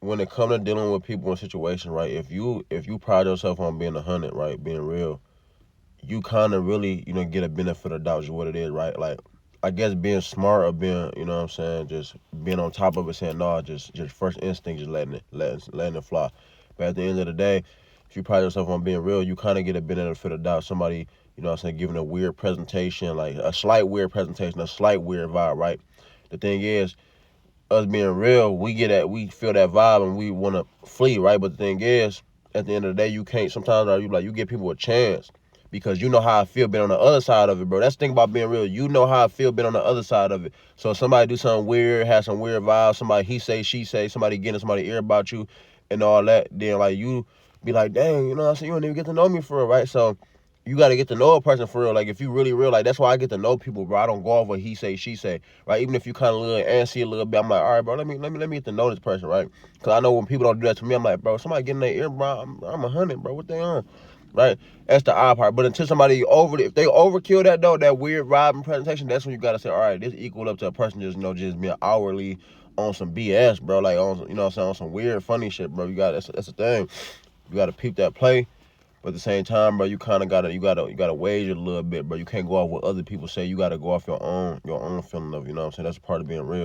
when it comes to dealing with people in situations, right? If you pride yourself on being 100, right, being real, you kind of really, get a benefit of doubt is what it is, right? Like, I guess being smart or being, what I'm saying, just being on top of it, saying no, just first instinct, just letting it fly. But at the end of the day, if you pride yourself on being real, you kind of get a benefit of doubt. Somebody, what I'm saying, giving a weird presentation, like a slight weird presentation, a slight weird vibe, right? The thing is, us being real, we feel that vibe and we want to flee, right? But the thing is, at the end of the day, you can't. Sometimes you give people a chance because you know how I feel being on the other side of it, bro. That's the thing about being real. You know how I feel being on the other side of it. So if somebody do something weird, have some weird vibes, somebody he say, she say, somebody getting somebody ear about you and all that, then like you be like, dang, you know what I'm saying? You don't even get to know me for real, right? So you got to get to know a person for real. Like, if you really real, like, that's why I get to know people, bro. I don't go off what he say, she say, right? Even if you kind of little antsy a little bit, I'm like, all right, bro, let me get to know this person, right? Because I know when people don't do that to me, I'm like, bro, somebody getting their ear, bro, I'm 100, bro. What they on? Right? That's the odd part. But until somebody if they overkill that, though, that weird vibe and presentation, that's when you got to say, all right, this equal up to a person just being hourly on some BS, bro. Like, on, what I'm saying, on some weird, funny shit, bro. That's the thing. You got to peep that play. But at the same time, bro, you kind of gotta wage it a little bit, bro. You can't go off what other people say. You gotta go off your own feeling of, you know what I'm saying? That's part of being real.